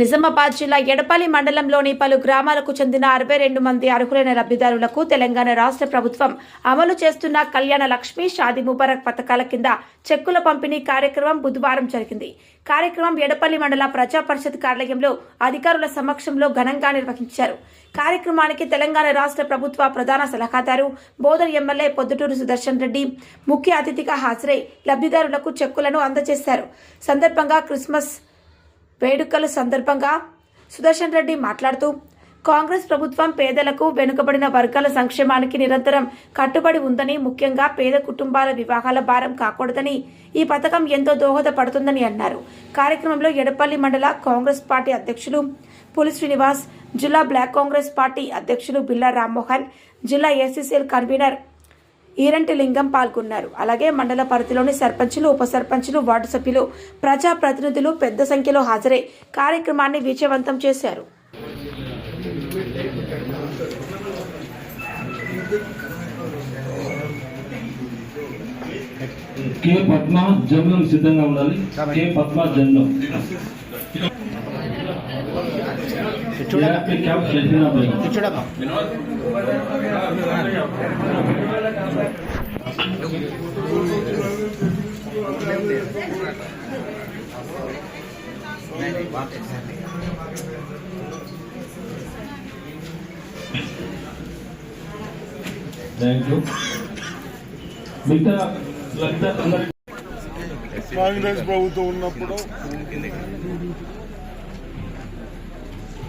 నిజామాబాద్ జిల్లా ఎడపల్లి మండలంలోని పలు గ్రామాలకు చెందిన 62 మంది అర్హులైన లబ్ధిదారులకు తెలంగాణ రాష్ట్ర ప్రభుత్వం అమలు చేస్తున్న కళ్యాణ లక్ష్మి షాదీ ముబారక్ పథకాల కింద చెక్కుల పంపిణీ కార్యక్రమం బుధవారం జరిగింది. కార్యక్రమం ఎడపల్లి మండల ప్రజా పరిషత్ కార్యాలయంలో అధికారుల సమక్షంలో ఘనంగా నిర్వహించారు. కార్యక్రమానికి తెలంగాణ రాష్ట్ర ప్రభుత్వ ప్రధాన సలహాదారు బోధర్ ఎమ్మెల్యే పొద్దుటూరు సుదర్శన్ రెడ్డి ముఖ్య అతిథిగా హాజరై లబ్ధిదారులకు చెక్కులను అందజేశారు. సందర్భంగా క్రిస్మస్ వేడుకల సందర్భంగా సుదర్శన్ రెడ్డి మాట్లాడుతూ కాంగ్రెస్ ప్రభుత్వం పేదలకు వెనుకబడిన వర్గాల సంక్షేమానికి నిరంతరం కట్టుబడి ఉందని, ముఖ్యంగా పేద కుటుంబాల వివాహాల భారం కాకూడదని ఈ పథకం ఎంతో దోహదపడుతుందని అన్నారు. కార్యక్రమంలో ఎడపల్లి మండల కాంగ్రెస్ పార్టీ అధ్యక్షులు పులి శ్రీనివాస్, జిల్లా బ్లాక్ కాంగ్రెస్ పార్టీ అధ్యక్షులు బిల్లా రామ్మోహన్, జిల్లా ఎస్సీసీఎల్ కన్వీనర్ ఈరంటి లింగం పాల్గొన్నారు. అలాగే మండల పరిధిలోని సర్పంచులు, ఉప సర్పంచులు, వార్డు సభ్యులు, ప్రజా ప్రతినిధులు పెద్ద సంఖ్యలో హాజరై కార్యక్రమాన్ని విజయవంతం చేశారు. కే పద్మ జన్మం సిద్ధంగా ఉండాలి. కే పద్మ జన్మం కాంగ్రెస్ ప్రభుత్వం ఉన్నప్పుడు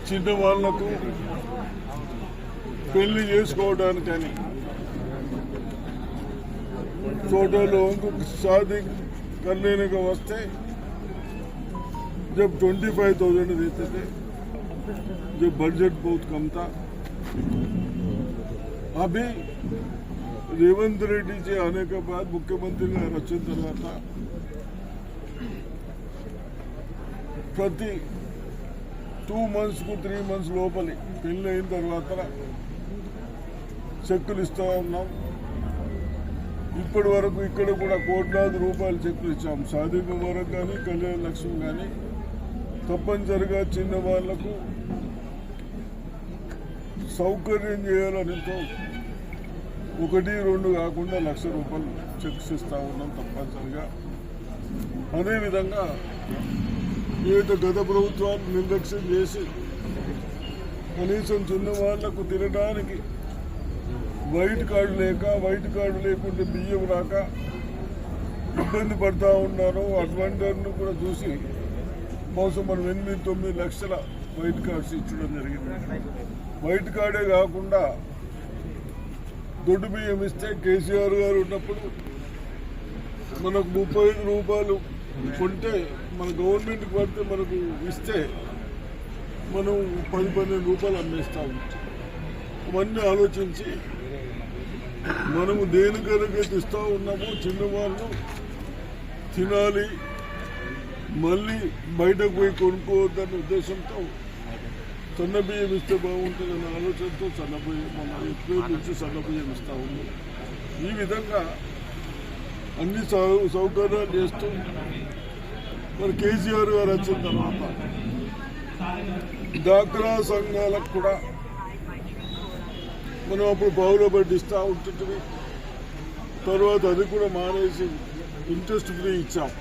చిన్న వాళ్లకు పెళ్లి చేసుకోవడానికని फोटोलो शादी करने का वास्ते जब 25,000 देते थे, जब बजट बहुत कम था, अभी रेवंत रेड्डी जी आने के बाद मुख्यमंत्री ने रचन तरह प्रति 2 months को 3 months लोपली పెళ్లి అయిన తర్వాత చెక్కులు ఇస్తా ఉన్నాం. ఇప్పటి వరకు ఇక్కడ కూడా కోట్లాది రూపాయలు చెక్కులు ఇచ్చాం. షాదీ ముబారక్ కానీ కళ్యాణ లక్ష్మి కానీ తప్పనిసరిగా చిన్న వాళ్లకు సౌకర్యం చేయాలనితో 1-2 కాకుండా ₹1,00,000 చెక్స్ ఇస్తా ఉన్నాం తప్పనిసరిగా. అదేవిధంగా ఏదో గత ప్రభుత్వాలు నిర్లక్ష్యం చేసి కనీసం చిన్న వాళ్లకు తినడానికి వైట్ కార్డు లేకుంటే బియ్యం రాక ఇబ్బంది పడతా ఉన్నారు. అడ్వాంటర్ను కూడా చూసి బహుశా మనం 8-9 లక్షల వైట్ కార్డ్స్ ఇచ్చడం జరిగింది. వైట్ కార్డే కాకుండా దొడ్డు బియ్యం ఇస్తే కేసీఆర్ గారు ఉన్నప్పుడు మనకు ₹35 కొంటే మన గవర్నమెంట్కి పడితే మనకు ఇస్తే మనం ₹10-12 అమ్మేస్తా ఉంటాం. అవన్నీ ఆలోచించి మనము దేనికైతే ఇస్తూ ఉన్నామో చిన్నవాళ్ళు తినాలి, మళ్ళీ బయటకు పోయి కొనుక్కోవద్దన్న ఉద్దేశంతో సన్న బియ్యం ఇస్తే బాగుంటుందన్న ఆలోచనతో సన్నబియ్యం మన ఏప్రిల్ నుంచి సన్నబియ్యం ఇస్తూ ఉన్నాం. ఈ విధంగా అన్ని సౌకర్యాలు చేస్తూ మరి కేసీఆర్ గారు వచ్చిన తర్వాత డ్వాక్రా సంఘాలకు కూడా మనం అప్పుడు పావులో పట్టిస్తూ ఉంటుంటుంది. తర్వాత అది కూడా మానేసి ఇంట్రెస్ట్ ఫ్రీ ఇచ్చాం.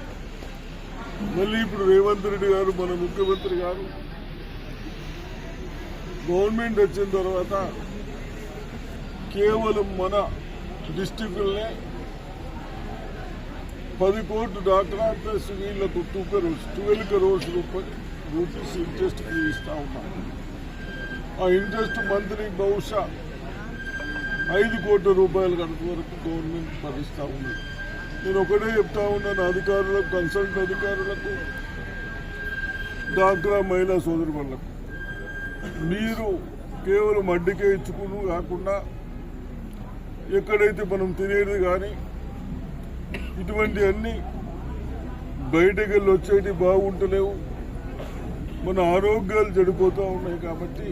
మళ్ళీ ఇప్పుడు రేవంత్ రెడ్డి గారు మన ముఖ్యమంత్రి గారు గవర్నమెంట్ వచ్చిన తర్వాత కేవలం మన డిస్టిక్లనే 10 కోట్లు డాక్రా ప్లస్ వీళ్లకు 12 crores రూపీస్ ఇంట్రెస్ట్ ఫ్రీ ఇస్తూ ఉన్నాం. ఆ ఇంట్రెస్ట్ మంత్లీ బహుశా 5 కోట్ల రూపాయల వరకు గవర్నమెంట్ భరిస్తూ ఉంది. నేను ఒకటే చెప్తా ఉన్నాను అధికారులకు, కన్సల్ట్ అధికారులకు, డ్వాక్రా మహిళా సోదరులకు, మీరు కేవలం అడ్డికే ఇచ్చుకుని కాకుండా ఎక్కడైతే మనం తినేది కానీ ఇటువంటి అన్నీ బయటకు వెళ్ళి వచ్చేటి బాగుంటలేవు, మన ఆరోగ్యాలు చెడిపోతూ ఉన్నాయి. కాబట్టి